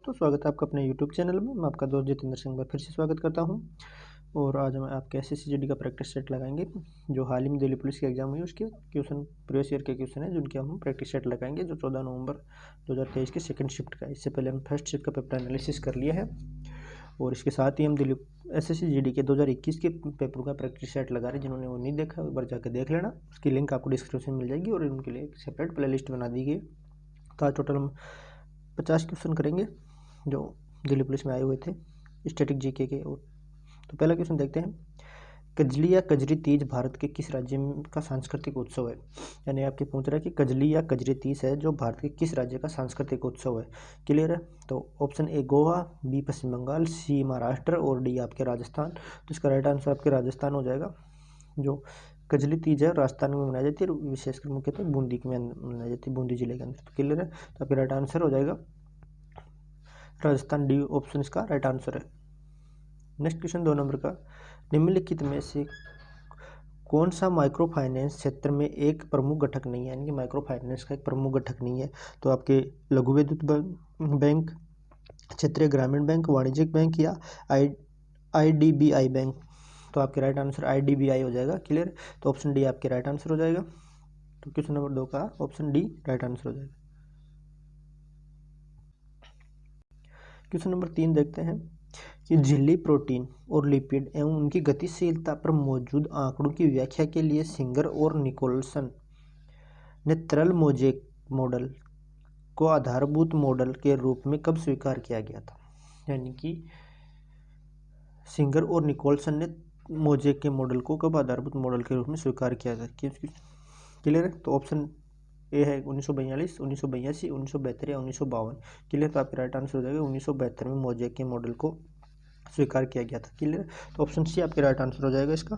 दोस्तों, स्वागत है आपका अपने यूट्यूब चैनल में। मैं आपका दोस्त जितेंद्र सिंह बार फिर से स्वागत करता हूं। और आज हम आपके SSC का प्रैक्टिस सेट लगाएंगे। जो हाल ही में दिल्ली पुलिस की एग्जाम हुई उसके क्वेश्चन प्रीवियस ईयर के क्वेश्चन है जिनके हम प्रैक्टिस सेट लगाएंगे, जो 14 नवंबर 2023 के सेकंड शिफ्ट का है। इससे पहले हम फर्स्ट शिफ्ट का पेपर एनालिसिस कर लिया है और इसके साथ ही हम दिल्ली SSC के 2021 के पेपर का प्रैक्टिस सेट लगा रहे हैं। जिन्होंने वो नहीं देखा एक बार जाकर देख लेना, उसकी लिंक आपको डिस्क्रिप्शन में मिल जाएगी और उनके लिए एक सेपरेट प्ले लिस्ट बना दी गई। तो आज टोटल हम 50 क्वेश्चन करेंगे जो दिल्ली पुलिस में आए हुए थे स्टैटिक जीके के। और तो पहला क्वेश्चन देखते हैं, कजली या कजरी तीज भारत के किस राज्य का सांस्कृतिक उत्सव है। यानी आपके पूछ रहा है कि कजली या कजरी तीज है जो भारत के किस राज्य का सांस्कृतिक उत्सव है। क्लियर है। तो ऑप्शन ए गोवा, बी पश्चिम बंगाल, सी महाराष्ट्र और डी आपके राजस्थान। तो इसका राइट आंसर आपके राजस्थान हो जाएगा। जो कजली तीज है राजस्थान में मनाई जाती है, विशेषकर मुख्यतः बूंदी में मनाई जाती है, बूंदी जिले के अंदर। तो क्लियर है। तो आपका राइट आंसर हो जाएगा राजस्थान, डी ऑप्शन इसका राइट आंसर है। नेक्स्ट क्वेश्चन 2 नंबर का, निम्नलिखित में से कौन सा माइक्रो फाइनेंस क्षेत्र में एक प्रमुख घटक नहीं है। यानी कि माइक्रो फाइनेंस का एक प्रमुख घटक नहीं है। तो आपके लघु विद्युत बैंक, क्षेत्रीय ग्रामीण बैंक, वाणिज्यिक बैंक या IDBI बैंक। तो आपके राइट आंसर IDBI हो जाएगा। क्लियर। तो ऑप्शन डी आपके राइट आंसर हो जाएगा। तो क्वेश्चन नंबर 2 का ऑप्शन डी राइट आंसर हो जाएगा। क्वेश्चन नंबर 3 देखते हैं कि झिल्ली प्रोटीन और लिपिड एवं उनकी गतिशीलता पर मौजूद आंकड़ों की व्याख्या के लिए सिंगर और निकोलसन ने तरल मोज़ेक मॉडल को आधारभूत मॉडल के रूप में कब स्वीकार किया गया था। यानी कि सिंगर और निकोलसन ने मोज़ेक के मॉडल को कब आधारभूत मॉडल के रूप में स्वीकार किया था। क्लियर है। तो ऑप्शन ए है 1942, 1982, 1972 या 1952। क्लियर। तो आपका राइट आंसर हो जाएगा 1972 में मोज़ेक के मॉडल को स्वीकार किया गया था। क्लियर। तो ऑप्शन सी आपके राइट आंसर हो जाएगा इसका।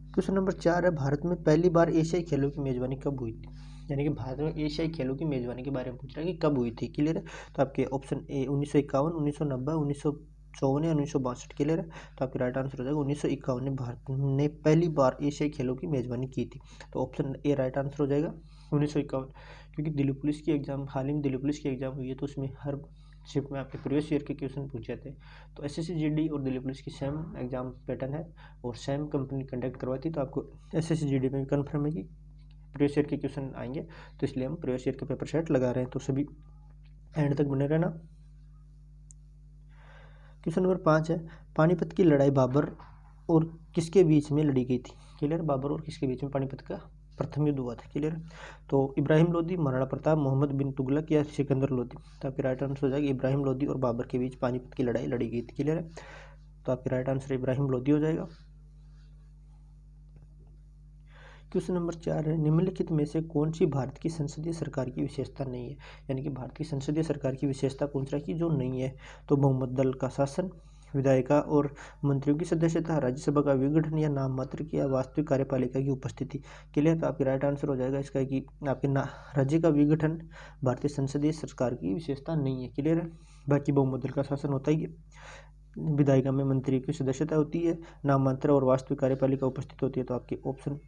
क्वेश्चन नंबर 4 है, भारत में पहली बार एशियाई खेलों की मेजबानी कब हुई थी। यानी कि भारत में एशियाई खेलों की मेजबानी के बारे में पूछ रहा है कि कब हुई थी। क्लियर है। तो आपके ऑप्शन ए 1951, 1990, 1954 या 1962। क्लियर है। तो आपके राइट आंसर हो जाएगा 1951 में भारत ने पहली बार एशियाई खेलों की मेजबानी की थी। तो ऑप्शन ए राइट आंसर हो जाएगा 1951। क्योंकि दिल्ली पुलिस की एग्जाम, हाल ही में दिल्ली पुलिस की एग्जाम हुई है, तो उसमें हर शिफ्ट में आपके प्रीवियस ईयर के क्वेश्चन पूछे थे। तो SSC और दिल्ली पुलिस की सेम एग्जाम पैटर्न है और सेम कंपनी कंडक्ट करवाती। तो आपको SSC में भी कन्फर्म है कि प्रीवियस ईयर के क्वेश्चन आएंगे, तो इसलिए हम प्रीवियस ईयर के पेपर सेट लगा रहे हैं। तो सभी एंड तक बने रहना। क्वेश्चन नंबर 5 है, पानीपत की लड़ाई बाबर और किसके बीच में लड़ी गई थी। क्लियर। बाबर और किसके बीच में पानीपत का प्रथम युद्ध हुआ था। क्लियर। तो इब्राहिम लोदी, महाराणा प्रताप, मोहम्मद बिन तुगलक या सिकंदर लोदी। तो आपकी राइट आंसर हो जाएगा इब्राहिम लोदी और बाबर के बीच पानीपत की लड़ाई लड़ी गई थी। क्लियर है। तो आपकी राइट आंसर इब्राहिम लोदी हो जाएगा। क्वेश्चन नंबर 4 है, निम्नलिखित में से कौन सी भारत की संसदीय सरकार की विशेषता नहीं है। यानी कि भारत की संसदीय सरकार की विशेषता पूछ रहा है कि जो नहीं है। तो बहुमत दल का शासन, विधायिका और मंत्रियों की सदस्यता, राज्यसभा का विघटन या नाम मात्र की या वास्तविक कार्यपालिका की उपस्थिति। क्लियर। तो आपकी राइट आंसर हो जाएगा इसका कि आपके राज्य का विघटन भारतीय संसदीय सरकार की विशेषता नहीं है। क्लियर है। बाकी बहुमत दल का शासन होता ही है, विधायिका में मंत्री की सदस्यता होती है, नाम मात्र और वास्तविक कार्यपालिका उपस्थित होती है। तो आपके ऑप्शन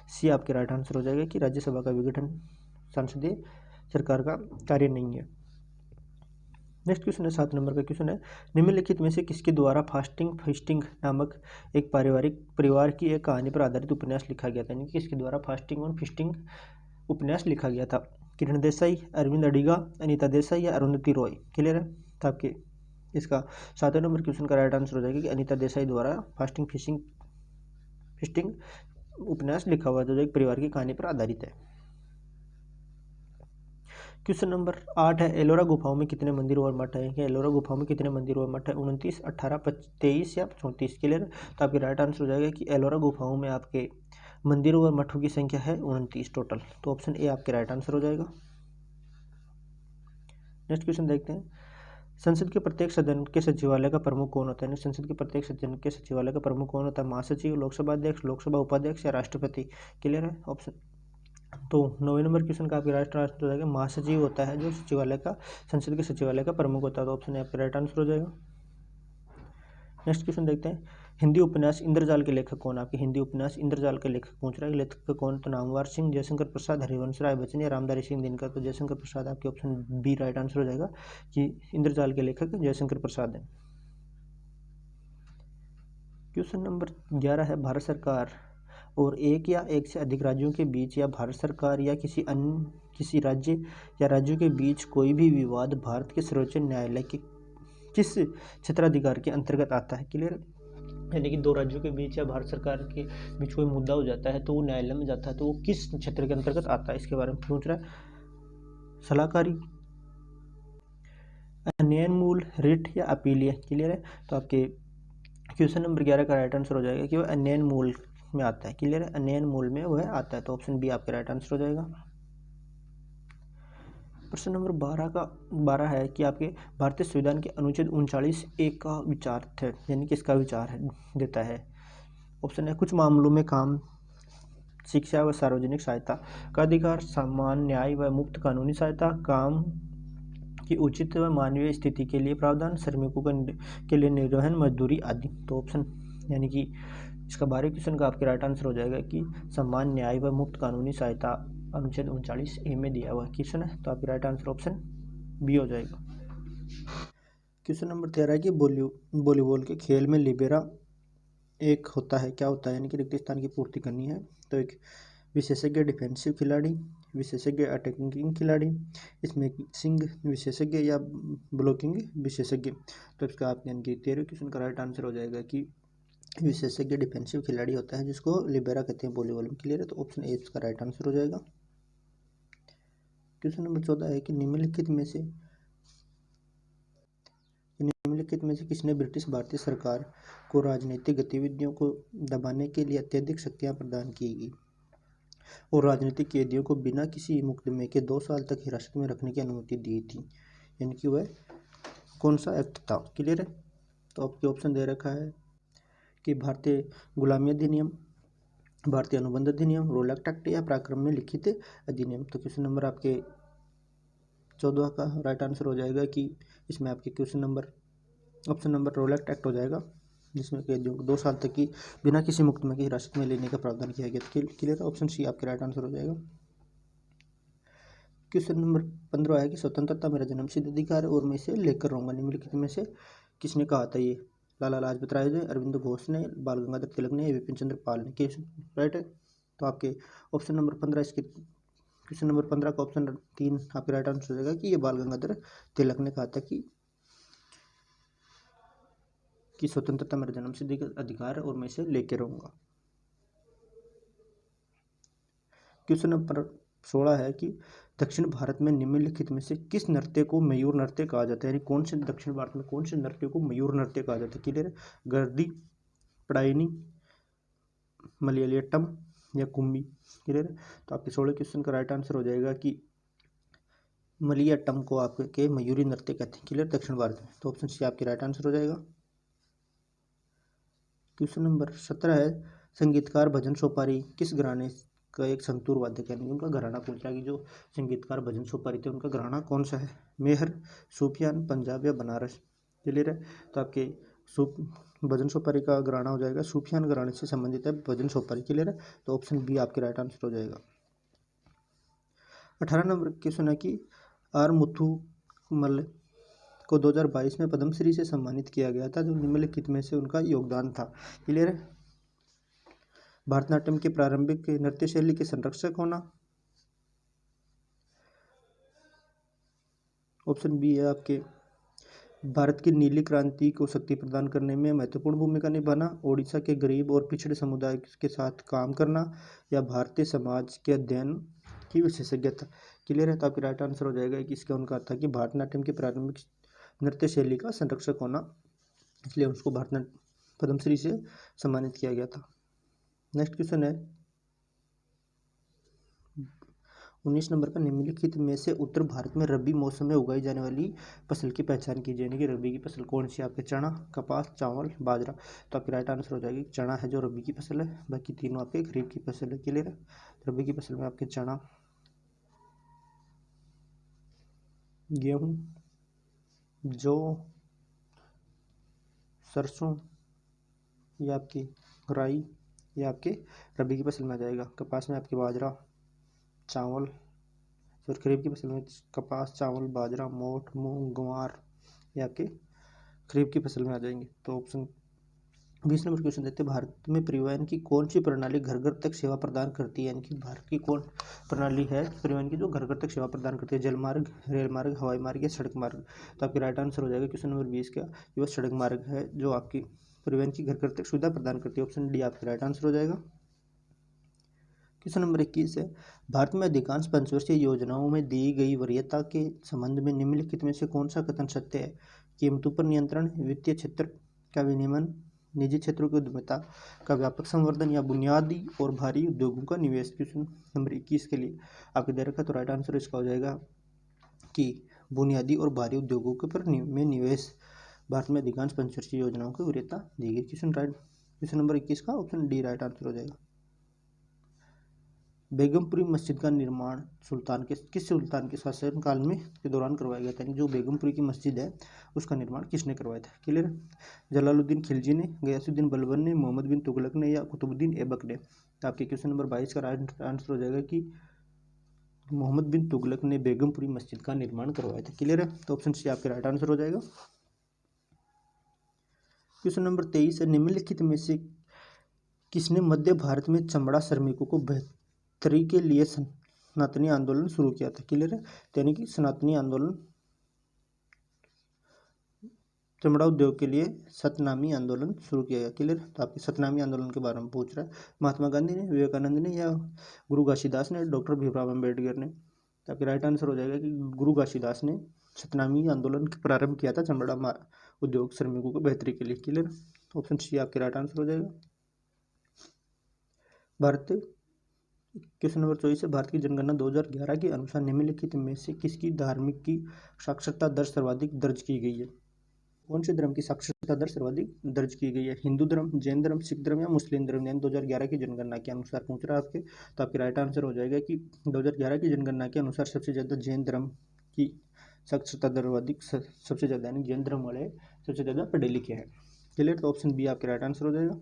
सी आपके राइट आंसर हो जाएगा कि राज्यसभा का विघटन संसदीय सरकार का कार्य नहीं है। नेक्स्ट क्वेश्चन है 7 नंबर का क्वेश्चन है, निम्नलिखित में से किसके द्वारा फास्टिंग फिस्टिंग नामक एक पारिवारिक परिवार की एक कहानी पर आधारित उपन्यास लिखा गया था। यानी कि किसके द्वारा फास्टिंग और फिस्टिंग उपन्यास लिखा गया था। किरण देसाई, अरविंद अडिगा, अनीता देसाई या अरुंधति रॉय। क्लियर है। तो आपके इसका 7वें नंबर क्वेश्चन का राइट आंसर हो जाएगा कि अनीता देसाई द्वारा फास्टिंग फिस्टिंग उपन्यास लिखा हुआ जो एक परिवार की कहानी पर आधारित है। क्वेश्चन नंबर 8 है, एलोरा गुफाओं में कितने मंदिर और मठ है। एलोरा गुफाओं में कितने मंदिर और मठ है, 29, 18, 23 या 34। क्लियर। तो आपके राइट आंसर हो जाएगा कि एलोरा गुफाओं में आपके मंदिरों और मठों की संख्या है 29 टोटल। तो ऑप्शन ए आपके राइट आंसर हो जाएगा। नेक्स्ट क्वेश्चन देखते हैं, संसद के प्रत्येक सदन के सचिवालय का प्रमुख कौन होता है। संसद के प्रत्येक सदन के सचिवालय का प्रमुख कौन होता है, महासचिव, लोकसभा अध्यक्ष, लोकसभा उपाध्यक्ष या राष्ट्रपति। क्लियर है। ऑप्शन तो 9वें नंबर क्वेश्चन का आपके राइट आंसर हो जाएगा महासचिव होता है जो सचिवालय का, संसद के सचिवालय का प्रमुख होता है। तो ऑप्शन ए आपका राइट आंसर हो जाएगा। नेक्स्ट क्वेश्चन देखते हैं, हिंदी उपन्यास इंद्रजाल के लेखक कौन? आपके हिंदी उपन्यास इंद्रजाल के लेखक पूछ रहा है, लेखक कौन? तो नामवर सिंह, जयशंकर प्रसाद, हरिवंश राय बच्चन या रामधारी सिंह दिनकर। तो जयशंकर प्रसाद आपके ऑप्शन बी राइट आंसर हो जाएगा कि इंद्रजाल के लेखक जयशंकर प्रसाद हैं। क्वेश्चन नंबर 11 है, भारत सरकार और एक या एक से अधिक राज्यों के बीच या भारत सरकार या किसी राज्य या राज्यों के बीच कोई भी विवाद भारत के सर्वोच्च न्यायालय के किस क्षेत्राधिकार के अंतर्गत आता है? क्लियर? यानी कि दो राज्यों के बीच या भारत सरकार के बीच कोई मुद्दा हो जाता है तो वो न्यायालय में जाता है, तो वो किस क्षेत्र के अंतर्गत आता है, इसके बारे में पूछ रहा है। सलाहकारी, न्यायमूल, रिट या अपीलीय। क्लियर है? तो आपके क्वेश्चन नंबर 11 का राइट आंसर हो जाएगा कि वह अन्यायन मूल में आता है। क्लियर है? अन्यायन मूल में वह आता है, तो ऑप्शन बी आपका राइट आंसर हो जाएगा। प्रश्न नंबर 12 है कि आपके भारतीय संविधान के अनुच्छेद 39(1) का विचारार्थ है, यानी कि इसका विचार है देता है। ऑप्शन है, कुछ मामलों में काम, शिक्षा व सार्वजनिक सहायता का अधिकार, समान न्याय व मुफ्त कानूनी सहायता, काम की उचित व मानवीय स्थिति के लिए प्रावधान, श्रमिकों के लिए निर्वहन मजदूरी आदि। तो ऑप्शन यानी कि इसका 12 क्वेश्चन का आपके राइट आंसर हो जाएगा कि समान न्याय व मुफ्त कानूनी सहायता अनुच्छेद 39(a) में दिया हुआ क्वेश्चन है, तो आपका राइट आंसर ऑप्शन बी हो जाएगा। क्वेश्चन नंबर 13 है कि वॉलीबॉल के खेल में लिबेरा एक होता है, क्या होता है? यानी कि रिक्त स्थान की पूर्ति करनी है। तो एक विशेषज्ञ डिफेंसिव खिलाड़ी, विशेषज्ञ अटैकिंग खिलाड़ी, स्मैशिंग विशेषज्ञ या ब्लॉकिंग विशेषज्ञ। तो इसका आप यानी कि 13 क्वेश्चन का राइट आंसर हो जाएगा कि विशेषज्ञ डिफेंसिव खिलाड़ी होता है, जिसको लिबेरा कहते हैं वॉलीबॉल में। क्लियर है? तो ऑप्शन ए इसका राइट आंसर हो जाएगा। क्वेश्चन नंबर 14 है कि निम्नलिखित में से किसने ब्रिटिश भारतीय सरकार को राजनीतिक गतिविधियों को दबाने के लिए अत्यधिक शक्तियां प्रदान की गई और राजनीतिक कैदियों को बिना किसी मुकदमे के 2 साल तक हिरासत में रखने की अनुमति दी थी? यानी कि वह कौन सा एक्ट था? क्लियर है? तो आपके ऑप्शन दे रखा है कि भारतीय गुलामी अधिनियम, भारतीय अनुबंध अधिनियम, रोलैक्ट एक्ट या पराक्रम में लिखित अधिनियम। तो क्वेश्चन नंबर आपके 14 का राइट आंसर हो जाएगा कि इसमें आपके ऑप्शन नंबर रोलैक्ट एक्ट हो जाएगा, जिसमें कैदियों को 2 साल तक की बिना किसी मुकदमे की हिरासत में लेने का प्रावधान किया गया। क्लियर है? ऑप्शन सी आपके राइट आंसर हो जाएगा। क्वेश्चन नंबर 15 है कि स्वतंत्रता मेरा जन्मसिद्ध अधिकार है और मैं इसे लेकर रहूंगा। निम्नलिखित में से किसने कहा था ये? लाला लाजपत राय ने, अरविंद घोष ने, बाल गंगाधर तिलक ने, विपिन चंद्र पाल ने। राइट है? तो आपके ऑप्शन नंबर 15 इसके क्वेश्चन नंबर 15 का ऑप्शन 3 आपके राइट आंसर हो जाएगा कि ये बाल गंगाधर तिलक ने कहा था कि स्वतंत्रता मेरा जन्मसिद्ध अधिकार है और मैं इसे लेके रहूंगा। क्वेश्चन नंबर 16 है कि दक्षिण भारत में निम्नलिखित में से किस नृत्य को मयूर नृत्य कहा जाता है? यानी कौन से दक्षिण भारत में कौन से नृत्य को मयूर नृत्य कहा जाता है? क्लियर है? गर्दी, पडाइनी, मलयालियट्टम या कुम्भी। क्लियर है? तो आपके 16 क्वेश्चन का राइट आंसर हो जाएगा कि मलयाट्टम को आपके मयूरी नृत्य कहते हैं। क्लियर? दक्षिण भारत में। तो ऑप्शन सी आपके राइट आंसर हो जाएगा। क्वेश्चन नंबर 17 है, संगीतकार भजन सोपारी किस घराने का एक संतूर वाद्य है? उनका घराना पूछा कि जो संगीतकार भजन सोपारी थे उनका घराना कौन सा है? मेहर, सूफियान, पंजाब या बनारस। क्लियर है? तो आपके भजन सोपारी का घराना हो जाएगा सूफियान घराने से संबंधित है भजन सोपारी। क्लियर है? तो ऑप्शन बी आपके राइट आंसर हो जाएगा। 18 नंबर क्वेश्चन है कि आर मुथुमल को 2022 में पद्मश्री से सम्मानित किया गया था, जो निम्नलिखित में से उनका योगदान था। क्लियर है? भारतनाट्यम के प्रारंभिक नृत्य शैली के संरक्षक होना। ऑप्शन बी है आपके भारत की नीली क्रांति को शक्ति प्रदान करने में महत्वपूर्ण भूमिका निभाना, ओडिशा के गरीब और पिछड़े समुदाय के साथ काम करना या भारतीय समाज के अध्ययन की विशेषज्ञता। क्लियर है? तो आपका राइट आंसर हो जाएगा कि इसका उनका था कि भारतनाट्यम के प्रारंभिक नृत्य शैली का संरक्षक होना, इसलिए उसको भारतनाट्यम पद्मश्री से सम्मानित किया गया था। नेक्स्ट क्वेश्चन है 19 नंबर का, निम्नलिखित में से उत्तर भारत में रबी मौसम में उगाई जाने वाली फसल की पहचान कीजिए। यानी कि रबी की फसल कौन सी है? आपके चना, कपास, चावल, बाजरा। तो आपकी राइट आंसर हो जाएगी चना है जो रबी की फसल है, बाकी तीनों आपके खरीफ की फसल है। क्लियर है? रबी की फसल में आपके चना, गेहूँ, जौ, सरसों, ये आपकी राई, ये आपके रबी की फसल में आ जाएगा। कपास में आपके बाजरा, चावल, और खरीफ की फसल में कपास, चावल, बाजरा, मोठ, मूंग, ग्वार, ये आपके खरीफ की फसल में आ जाएंगे। तो ऑप्शन 20 नंबर क्वेश्चन देते हैं, भारत में परिवहन की कौन सी प्रणाली घर घर तक सेवा प्रदान करती है, यानी कि भारत की कौन प्रणाली है परिवहन की जो घर घर तक सेवा प्रदान करती है, जल मार्ग, रेल मार्ग, हवाई मार्ग या सड़क मार्ग। तो आपके राइट आंसर हो जाएगा क्वेश्चन नंबर 20 का, ये सड़क मार्ग है जो आपकी परिवहन की घर घर तक सुविधा प्रदान करती है। ऑप्शन डी आपका राइट आंसर हो जाएगा। क्वेश्चन नंबर 21 है, भारत में अधिकांश पंचवर्षीय योजनाओं में दी गई वरीयता के संबंध में निम्नलिखित में से कौन सा कथन सत्य है? कीमतों पर नियंत्रण, वित्तीय क्षेत्र का विनियमन, निजी क्षेत्रों की उद्यमिता का व्यापक संवर्धन या बुनियादी और भारी उद्योगों का निवेश। क्वेश्चन नंबर 21 के लिए आपके दे रखा, तो राइट आंसर इसका हो जाएगा कि बुनियादी और भारी उद्योगों के पर में निवेश। भारत में अधिकांश पंचवर्षीय योजनाओं की वरीयता दी गई। क्वेश्चन नंबर 21 का ऑप्शन डी राइट आंसर हो जाएगा। बेगमपुरी मस्जिद का निर्माण किस सुल्तान के शासनकाल में के दौरान करवाया गया था? जो बेगमपुरी की मस्जिद है उसका निर्माण किसने करवाया था? क्लियर? जलालुद्दीन खिलजी ने, गयासुद्दीन बलबन ने, मोहम्मद बिन तुगलक ने या कुतुबुद्दीन ऐबक ने? तो आपके क्वेश्चन नंबर 22 का राइट आंसर हो जाएगा कि मोहम्मद बिन तुगलक ने बेगमपुरी मस्जिद का निर्माण करवाया था। क्लियर है? तो ऑप्शन सी आपके राइट आंसर हो जाएगा। क्वेश्चन नंबर 23 है, निम्नलिखित में से किसने मध्य भारत में चमड़ा श्रमिकों को बेहतरी के लिए सनातनी आंदोलन शुरू किया था? क्लियर है? यानी कि सनातनी आंदोलन, चमड़ा उद्योग के लिए सतनामी आंदोलन शुरू किया गया। क्लियर? तो आपके सतनामी आंदोलन के बारे में पूछ रहा है। महात्मा गांधी ने, विवेकानंद ने या गुरु घासीदास ने, डॉक्टर भीमराव अम्बेडकर ने? तो आपके राइट आंसर हो जाएगा कि गुरु घासीदास ने सतनामी आंदोलन का प्रारंभ किया था चमड़ा उद्योग श्रमिकों को बेहतरी के लिए। क्लियर? ऑप्शन सी आपके राइट आंसर हो जाएगा। भारत क्वेश्चन नंबर 24 है, भारत की जनगणना 2011 के अनुसार निम्नलिखित में से किसकी धार्मिक की साक्षरता दर सर्वाधिक दर्ज की गई है? कौन से धर्म की साक्षरता दर सर्वाधिक दर्ज की गई है? हिंदू धर्म, जैन धर्म, सिख धर्म या मुस्लिम धर्म? यानी 2011 की जनगणना के अनुसार पूछ रहा है आपके। तो आपके राइट आंसर हो जाएगा कि 2011 की जनगणना के अनुसार सबसे ज़्यादा जैन धर्म की साक्षरता दर अधिक, सबसे ज़्यादा यानी जैन धर्म वाले सबसे ज़्यादा पढ़े लिखे हैं। क्लियर? तो ऑप्शन बी आपके राइट आंसर हो जाएगा।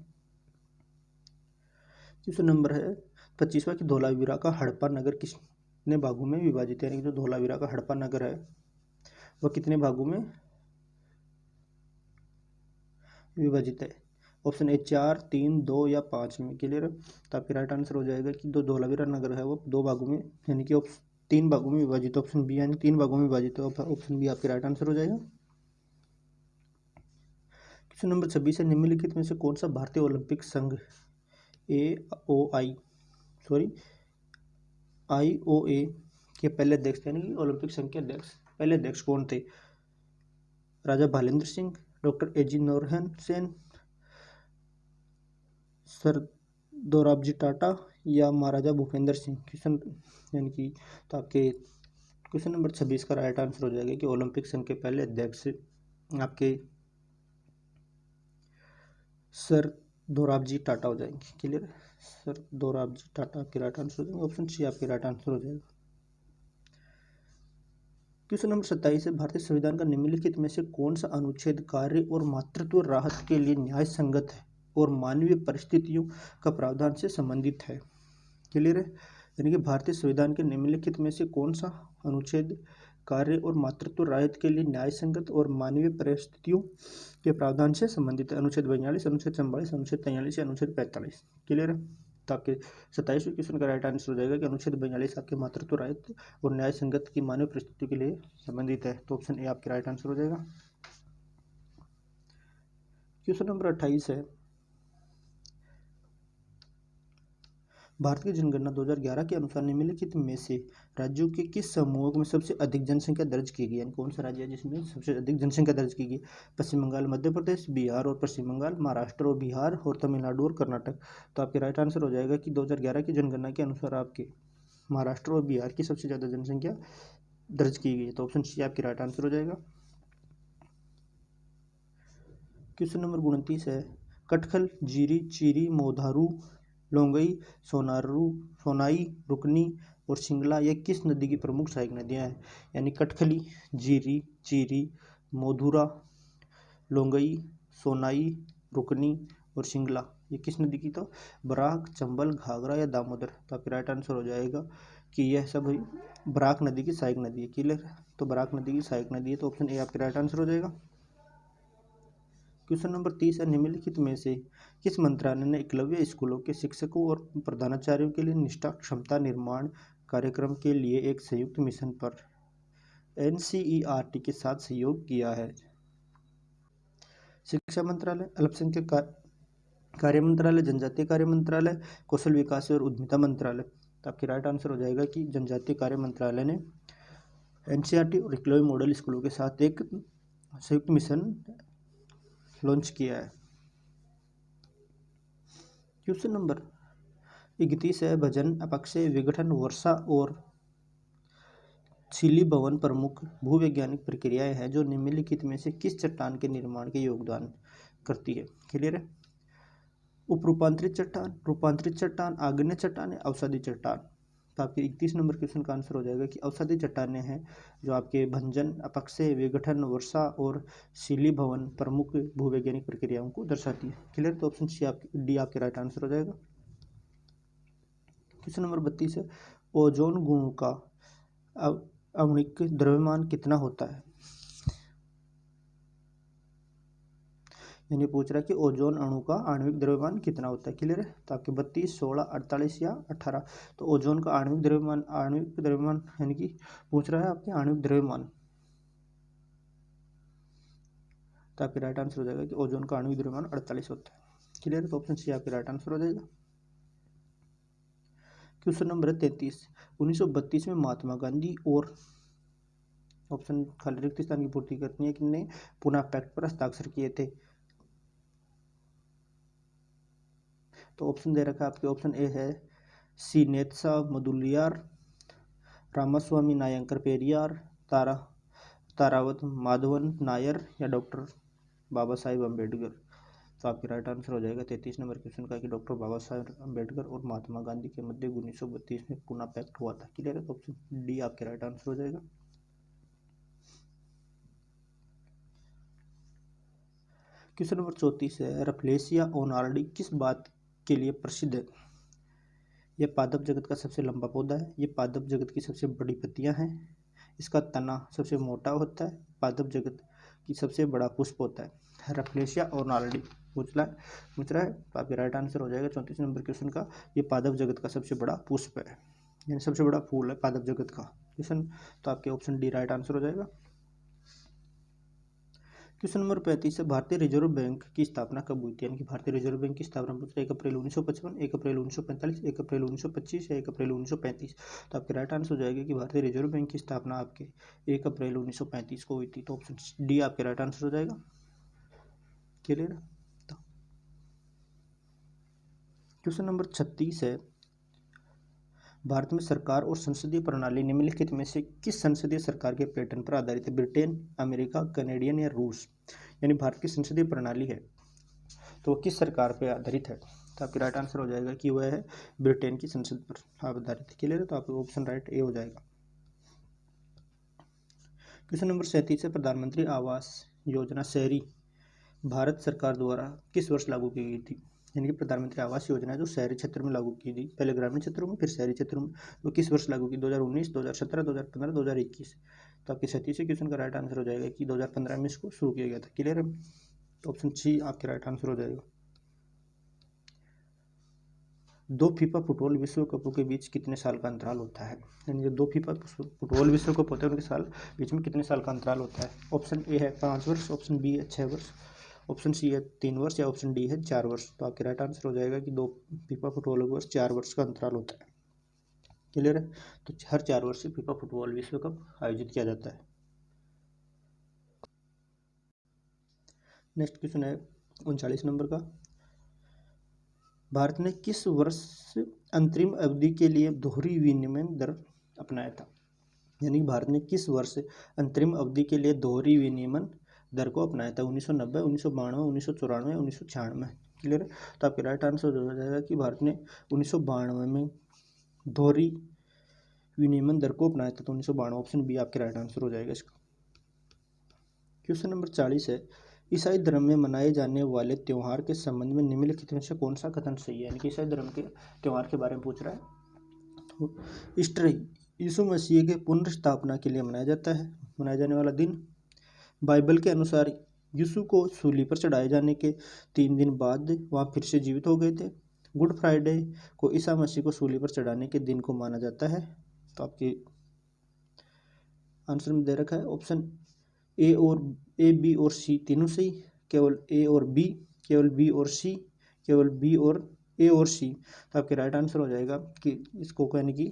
क्वेश्चन नंबर है 25वां की धोलावीरा का हड़प्पा नगर कितने भागों में विभाजित है? यानी जो धोलावीरा का हड़प्पा नगर है वह कितने भागों में विभाजित है? ऑप्शन ए 4, 3, 2 या 5 में। क्लियर है? तो आपके राइट आंसर हो जाएगा कि जो धोलावीरा नगर है वो 2 भागों में यानी कि 3 भागों में विभाजित। ऑप्शन बी यानी 3 भागों में विभाजित है। ऑप्शन बी आपके राइट आंसर हो जाएगा। क्वेश्चन नंबर 26 है, निम्नलिखित में से कौन सा भारतीय ओलंपिक संघ IOA के पहले अध्यक्ष यानी कि ओलंपिक संघ के पहले अध्यक्ष कौन थे? राजा भालेंद्र सिंह, डॉक्टर एजी नोरहन सेन, सर दोराबजी टाटा या महाराजा भूपेंद्र सिंह? क्वेश्चन यानी कि तो आपके क्वेश्चन नंबर 26 का राइट आंसर हो जाएगा कि ओलंपिक संघ के पहले अध्यक्ष आपके सर दोराबजी टाटा हो जाएंगे। क्लियर? सर दोराबजी टाटा आपके राइट आंसर हो जाएंगे। ऑप्शन सी आपके राइट आंसर हो जाएगा। क्वेश्चन नंबर 27 है, भारतीय संविधान का निम्नलिखित में से कौन सा अनुच्छेद कार्य और मातृत्व राहत के लिए न्याय संगत है और मानवीय परिस्थितियों का प्रावधान से संबंधित है? क्लियर है? यानी कि भारतीय संविधान के निम्नलिखित में से कौन सा अनुच्छेद कार्य और मातृत्व राहत के लिए न्याय संगत और मानवीय परिस्थितियों के प्रावधान से संबंधित है? अनुच्छेद 42, अनुच्छेद 44, अनुच्छेद 43 या अनुच्छेद 45? क्लियर है? तो आपके 27वें क्वेश्चन का राइट आंसर हो जाएगा कि अनुच्छेद 42 आपके मातृत्व राहत और न्याय संगत की मानवीय परिस्थितियों के लिए संबंधित है। तो ऑप्शन ए आपके राइट आंसर हो जाएगा। क्वेश्चन नंबर 28 है, भारत की जनगणना 2011 के अनुसार निम्नलिखित में से राज्यों के किस समूह में सबसे अधिक जनसंख्या दर्ज की गई? यानी कौन सा राज्य है जिसमें सबसे अधिक जनसंख्या दर्ज की गई? पश्चिम बंगाल, मध्य प्रदेश, बिहार और पश्चिम बंगाल, महाराष्ट्र और बिहार और तमिलनाडु और कर्नाटक? तो आपके राइट आंसर हो जाएगा कि 2011 की जनगणना के अनुसार आपके महाराष्ट्र और बिहार की सबसे ज़्यादा जनसंख्या दर्ज की गई है। तो ऑप्शन सी आपके राइट आंसर हो जाएगा। क्वेश्चन नंबर 29 है, कटखल, जीरी, चीरी, मोधारू, लोंगई, सोनाई, रुकनी और सिंगला ये किस नदी की प्रमुख सहायक नदियां हैं? यानी कटखली, जीरी, चीरी, मोधुरा, लोंगई, सोनाई, रुकनी और शिंगला, ये किस नदी की? तो बराक, चंबल, घाघरा या दामोदर। तो आपका राइट आंसर हो जाएगा कि यह सब बराक नदी की सहायक नदी है। क्लियर? तो बराक नदी की सहायक नदी है, तो ऑप्शन ए आपका राइट आंसर हो जाएगा। क्वेश्चन नंबर 30 है, निम्नलिखित में से किस मंत्रालय ने एकलव्य स्कूलों के शिक्षकों और प्रधानाचार्यों के लिए निष्ठा क्षमता निर्माण कार्यक्रम के लिए एक संयुक्त मिशन पर एनसीईआरटी के साथ सहयोग किया है? शिक्षा मंत्रालय, अल्पसंख्यक कार्य मंत्रालय, जनजातीय कार्य मंत्रालय, कौशल विकास और उद्यमिता मंत्रालय। तो आपकी राइट आंसर हो जाएगा कि जनजातीय कार्य मंत्रालय ने एनसीईआरटी और एकलव्य मॉडल स्कूलों के साथ एक संयुक्त मिशन लॉन्च किया है। क्वेश्चन नंबर 31 है, भजन, अपक्षय, विघटन, वर्षा और शिलीभवन प्रमुख भूवैज्ञानिक प्रक्रियाएं हैं जो निम्नलिखित में से किस चट्टान के निर्माण के योगदान करती है? क्लियर है? उप रूपांतरित चट्टान, रूपांतरित चट्टान, आग्नेय चट्टान, अवसादी चट्टान। तो आपके 31 नंबर क्वेश्चन का आंसर हो जाएगा कि अवसादी चट्टानें हैं जो आपके भंजन, अपक्षय, विघटन, वर्षा और शिलीभवन प्रमुख भूवैज्ञानिक प्रक्रियाओं को दर्शाती है। क्लियर? तो ऑप्शन सी डी आपके राइट आंसर हो जाएगा। क्वेश्चन नंबर 32 है, ओजोन गुणों का आणविक द्रव्यमान कितना होता है? यानी पूछ रहा है कि ओजोन अणु का आणविक द्रव्यमान कितना होता है? क्लियर है? तो आपके 32, 16, 48 या 18। तो ओजोन का आणविक द्रव्यमान यानी कि पूछ रहा है आपके आणविक द्रव्यमान, तो आपके राइट आंसर हो जाएगा कि ओजोन का आणविक द्रव्यमान 48 होता है। क्लियर? तो ऑप्शन सी आपके राइट आंसर हो जाएगा। क्वेश्चन नंबर 33, 1932 में महात्मा गांधी और ऑप्शन खाली रिक्त स्थान की पूर्ति करनी है, किसने पुणे पैक्ट पर हस्ताक्षर किए थे? तो ऑप्शन दे रखा है आपके, ऑप्शन ए है सी नेत्सा मुदलियार, रामास्वामी नायंकर पेरियार, तारावत माधवन नायर या डॉक्टर बाबा साहेब अम्बेडकर। तो आपके राइट आंसर हो जाएगा 33 नंबर क्वेश्चन का कि डॉक्टर बाबा साहेब अम्बेडकर और महात्मा गांधी के मध्य 1932 में पुणे पैक्ट हुआ था। क्लियर है? तो ऑप्शन डी आपके राइट आंसर हो जाएगा। क्वेश्चन नंबर 34 है, रफलेसिया ओनार्डी किस बात के लिए प्रसिद्ध है? यह पादप जगत का सबसे लंबा पौधा है, ये पादप जगत की सबसे बड़ी पत्तियां हैं, इसका तना सबसे मोटा होता है, पादप जगत की सबसे बड़ा पुष्प होता है। रफलेसिया ओनार्डी पूछ रहा है। तो आपके राइट आंसर हो जाएगा 34 नंबर क्वेश्चन का, ये पादप जगत का सबसे बड़ा पुष्प है, यानी सबसे बड़ा फूल है पादप जगत का। क्वेश्चन तो आपके ऑप्शन डी राइट आंसर हो जाएगा। क्वेश्चन नंबर 35 है, भारतीय रिजर्व बैंक की स्थापना कब हुई थी? यानी कि भारतीय रिजर्व बैंक की स्थापना पूछ रहा है 1 अप्रैल 1955, 1 अप्रैल 1945, 1 अप्रैल 1925 या 1 अप्रैल 1935। तो आपके राइट आंसर हो जाएगा कि भारतीय रिजर्व बैंक की स्थापना आपके 1 अप्रैल 1935 को हुई थी। तो ऑप्शन डी आपके राइट आंसर हो जाएगा। क्लियर? क्वेश्चन नंबर 36 है, भारत में सरकार और संसदीय प्रणाली निम्नलिखित में से किस संसदीय सरकार के पैटर्न पर आधारित है? ब्रिटेन, अमेरिका, कनेडियन या रूस? यानी भारत की संसदीय प्रणाली है तो वो किस सरकार पर आधारित है? तो आपकी राइट आंसर हो जाएगा कि वह है ब्रिटेन की संसद पर आधारित है। क्लियर है? तो आपका ऑप्शन राइट ए हो जाएगा। क्वेश्चन नंबर 37 है, प्रधानमंत्री आवास योजना शहरी भारत सरकार द्वारा किस वर्ष लागू की गई थी? यानी कि प्रधानमंत्री आवास योजना जो शहरी क्षेत्र में लागू की थी, पहले ग्रामीण क्षेत्रों में फिर शहरी क्षेत्रों में, वो किस वर्ष लागू की? 2019, 2017, 2015, 2021। तो आपके 37 क्वेश्चन का राइट आंसर हो जाएगा कि 2015 में इसको शुरू किया गया था। क्लियर है? तो ऑप्शन सी आपके राइट आंसर हो जाएगा। 2 फीफा फुटबॉल विश्व कपों के बीच कितने साल का अंतराल होता है? यानी जो 2 फीफा फुटबॉल विश्व कप होते हैं उनके बीच में कितने साल का अंतराल होता है? ऑप्शन ए है 5 वर्ष, ऑप्शन बी है 6 वर्ष, ऑप्शन सी है 3 वर्ष या ऑप्शन डी है 4 वर्ष। तो आपके राइट आंसर हो जाएगा कि 2 फीफा फुटबॉल के वर्ष 4 वर्ष का अंतराल होता है। क्लियर है? तो हर 4 वर्ष से फीफा फुटबॉल विश्व कप आयोजित किया जाता है। नेक्स्ट क्वेश्चन है 39 नंबर का, भारत ने किस वर्ष अंतरिम अवधि के लिए दोहरी विनिमय दर अपनाया था? यानी भारत ने किस वर्ष अंतरिम अवधि के लिए दोहरी विनिमय दर को अपनाया था? 1990, 1992, 1994, 1996। क्लियर है? तो आपके राइट आंसर हो जाएगा कि भारत ने 1992 में दोहरी विनिमय दर को अपनाया था। तो 1992 ऑप्शन बी आपके राइट आंसर हो जाएगा इसका। क्वेश्चन नंबर 40 है, ईसाई धर्म में मनाए जाने वाले त्यौहार के संबंध में निम्नलिखित में से कौन सा कथन सही है? यानी कि ईसाई धर्म के त्यौहार के बारे में पूछ रहा है। तो ईस्टर यीशु मसीह के पुनर्स्थापना के लिए मनाया जाने वाला दिन। बाइबल के अनुसार यीशु को सूली पर चढ़ाए जाने के 3 दिन बाद वहाँ फिर से जीवित हो गए थे। गुड फ्राइडे को ईसा मसीह को सूली पर चढ़ाने के दिन को माना जाता है। तो आपके आंसर में दे रखा है ऑप्शन ए, बी और सी तीनों सही, केवल ए और बी, केवल बी और सी, केवल बी और ए और सी। तो आपके राइट आंसर हो जाएगा कि इसको यानी कि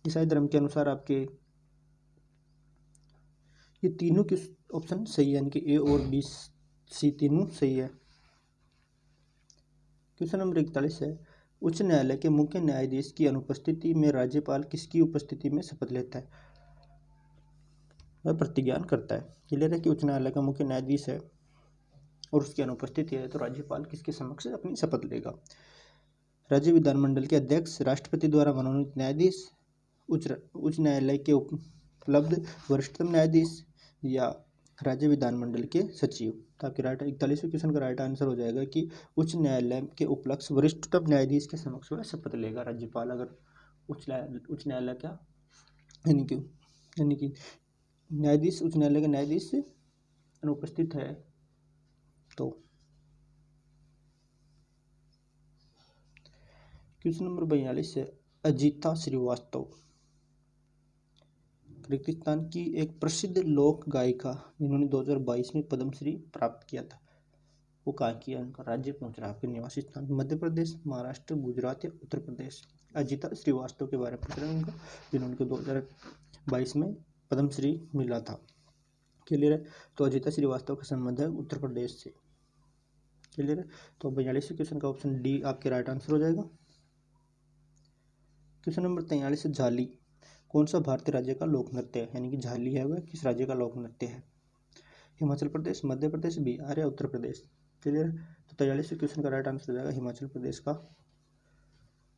ईसाई धर्म के अनुसार आपके ये तीनों के ऑप्शन सही है, यानी कि ए और बी सी तीनों सही है। क्वेश्चन नंबर 41 है, उच्च न्यायालय के मुख्य न्यायाधीश की अनुपस्थिति में राज्यपाल किसकी उपस्थिति में शपथ लेता है? वह प्रतिज्ञान करता है। क्लियर है कि उच्च न्यायालय का मुख्य न्यायाधीश है और उसकी अनुपस्थिति है तो राज्यपाल किसके समक्ष अपनी शपथ लेगा? राज्य विधानमंडल के अध्यक्ष, राष्ट्रपति द्वारा मनोनीत न्यायाधीश, उच्च न्यायालय के उपलब्ध वरिष्ठतम न्यायाधीश या राज्य विधानमंडल के सचिव। तो आपके राइट 41वें क्वेश्चन का राइट आंसर हो जाएगा कि उच्च न्यायालय के उपलब्ध वरिष्ठतम न्यायाधीश के समक्ष वह शपथ लेगा राज्यपाल, अगर उच्च न्यायालय क्या यानी कि न्यायाधीश, उच्च न्यायालय के न्यायाधीश अनुपस्थित है तो। क्वेश्चन नंबर 42 है, अजीता श्रीवास्तव किर्गिस्तान की एक प्रसिद्ध लोक गायिका, जिन्होंने 2022 में पद्मश्री प्राप्त किया था, वो कहाँ की है? उनका राज्य पूछ रहा है, आपके निवासी स्थान मध्य प्रदेश, महाराष्ट्र, गुजरात या उत्तर प्रदेश। अजीता श्रीवास्तव के बारे में पूछ रहे हैं उनका, जिन्होंने 2022 में पद्मश्री मिला था। क्लियर है? तो अजीता श्रीवास्तव का संबंध है उत्तर प्रदेश से। क्लियर है? तो 42वें क्वेश्चन का ऑप्शन डी आपके राइट आंसर हो जाएगा। क्वेश्चन नंबर 43 है, झाली कौन सा भारतीय राज्य का लोक नृत्य है? यानी कि झाली है वह किस राज्य का लोक नृत्य है? हिमाचल प्रदेश, मध्य प्रदेश, बिहार या उत्तर प्रदेश। क्लियर? तो 43वें क्वेश्चन का राइट आंसर हो जाएगा हिमाचल प्रदेश का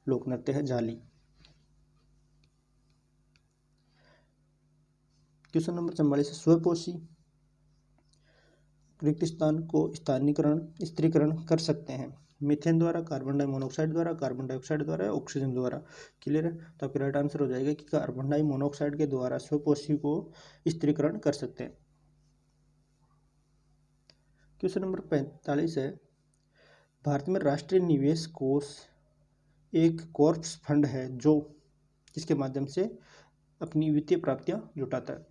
लोक नृत्य है झाली। क्वेश्चन नंबर 44 है, स्वपोषी किर्गिस्तान को स्थिरीकरण कर सकते हैं मीथेन द्वारा, कार्बन डाइमोनोक्साइड द्वारा, कार्बन डाइऑक्साइड द्वारा या ऑक्सीजन द्वारा। क्लियर है? तो आपका राइट आंसर हो जाएगा कि कार्बन डाइमोनोक्साइड के द्वारा स्वपोषी को स्थिरीकरण कर सकते हैं। क्वेश्चन नंबर 45 है, भारत में राष्ट्रीय निवेश कोष एक कॉर्प्स फंड है जो जिसके माध्यम से अपनी वित्तीय प्राप्तियां जुटाता है।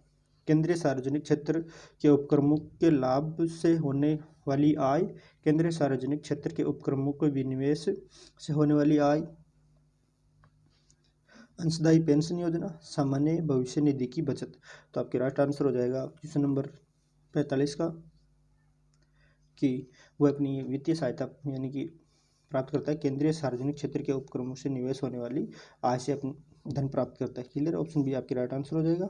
केंद्रीय सार्वजनिक क्षेत्र के उपक्रमों के लाभ से होने वाली आय, केंद्रीय सार्वजनिक क्षेत्र के उपक्रमों के विनिवेश से होने वाली आय, अंशदायी पेंशन योजना, सामान्य भविष्य निधि की बचत। तो आपके राइट आंसर हो जाएगा क्वेश्चन नंबर 45 का कि वह अपनी वित्तीय सहायता यानी कि प्राप्त करता है केंद्रीय सार्वजनिक क्षेत्र के उपक्रमों से निवेश होने वाली आय से अपनी धन प्राप्त करता है। क्लियर? ऑप्शन बी आपके राइट आंसर हो जाएगा।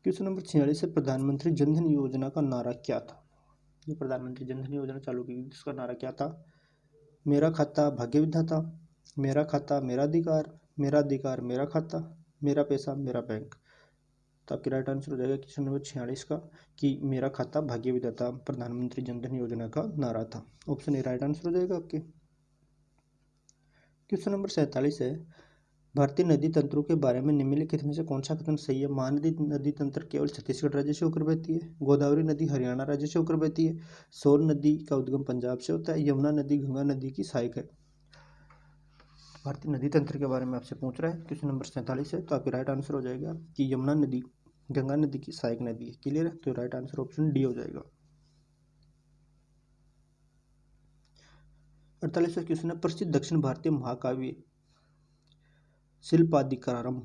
क्वेश्चन नंबर 46 है, प्रधानमंत्री जनधन योजना का नारा क्या था? ये प्रधानमंत्री जनधन योजना चालू की, जिसका नारा क्या था? मेरा खाता भाग्य विधाता, मेरा खाता मेरा अधिकार, मेरा अधिकार मेरा खाता, मेरा पैसा मेरा बैंक। तो आपकी राइट आंसर हो जाएगा क्वेश्चन नंबर 46 का कि मेरा खाता भाग्य विधाता प्रधानमंत्री जनधन योजना का नारा था। ऑप्शन ए राइट आंसर हो जाएगा आपके। क्वेश्चन नंबर 47 है, भारतीय नदी तंत्रों के बारे में निम्नलिखित में से कौन सा कथन सही है? महानदी नदी तंत्र केवल छत्तीसगढ़ राज्य से होकर बहती है, गोदावरी नदी हरियाणा राज्य से होकर बहती है, सोन नदी का उद्गम पंजाब से होता है, यमुना नदी गंगा नदी की सहायक है। भारतीय नदी तंत्र के बारे में आपसे पूछ रहा है, क्वेश्चन नंबर 47 है, तो आपकी राइट आंसर हो जाएगा कि यमुना नदी गंगा नदी की सहायक नदी है। क्लियर है? तो राइट आंसर ऑप्शन डी हो जाएगा। 48वां क्वेश्चन है, प्रसिद्ध दक्षिण भारतीय महाकाव्य शिल्पादिकारम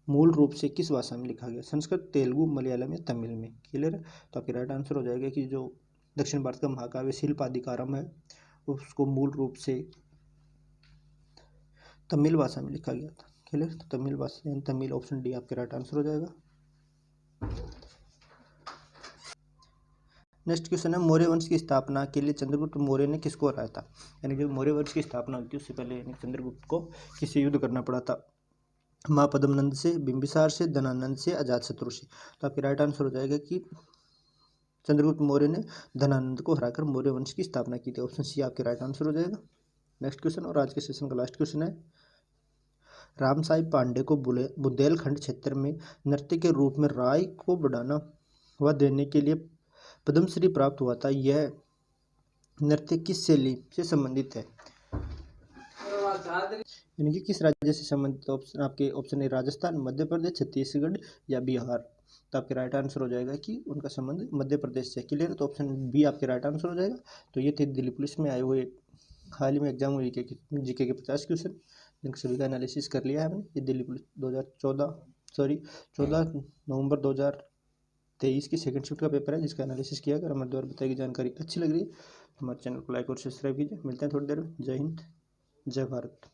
मूल रूप से किस भाषा में लिखा गया? संस्कृत, तेलुगु, मलयालम या तमिल में। क्लियर है? तो आपके राइट आंसर हो जाएगा कि जो दक्षिण भारत का महाकाव्य शिल्पादिकारम है उसको मूल रूप से तमिल भाषा में लिखा गया था। क्लियर? तो तमिल भाषा यानी तमिल, ऑप्शन डी आपके राइट आंसर हो जाएगा। नेक्स्ट क्वेश्चन है, मौर्य वंश की स्थापना के लिए चंद्रगुप्त मौर्य ने किसको हराया था? यानी जब मौर्य वंश की स्थापना हुई थी उससे पहले यानी चंद्रगुप्त को किससे युद्ध करना पड़ा था? माँ पद्मनंद से, बिंबिसार से, धनानंद से, अजातशत्रु से। तो आपकी राइट आंसर हो जाएगा कि चंद्रगुप्त मौर्य ने धनानंद को हराकर मौर्य वंश की स्थापना की थी। ऑप्शन सी आपके राइट आंसर हो जाएगा। नेक्स्ट क्वेश्चन और आज के सेशन का लास्ट क्वेश्चन है, रामसाई पांडे को बुंदेलखंड क्षेत्र में नृत्य के रूप में राय को बढ़ाना व देने के लिए पद्मश्री प्राप्त हुआ था। यह नृत्य किस शैली से संबंधित है, यानी कि किस राज्य से संबंधित। ऑप्शन आपके ऑप्शन ए राजस्थान, मध्य प्रदेश, छत्तीसगढ़ या बिहार। तो आपके राइट आंसर हो जाएगा कि उनका संबंध मध्य प्रदेश से। क्लियर है, तो ऑप्शन बी आपके राइट आंसर हो जाएगा। तो ये थे दिल्ली पुलिस में आए हुए हाल ही में एग्जाम हुई जीके के 50 क्वेश्चन, जिनके सभी का एनालिसिस कर लिया है हमने। ये दिल्ली पुलिस 14 नवंबर 2023 की सेकंड शिफ्ट का पेपर है, जिसका एनालिसिस किया। अगर हमारे द्वारा बताई गई जानकारी अच्छी लग रही है तो हमारे चैनल को लाइक और सब्सक्राइब कीजिए। मिलते हैं थोड़ी देर में। जय हिंद, जय भारत।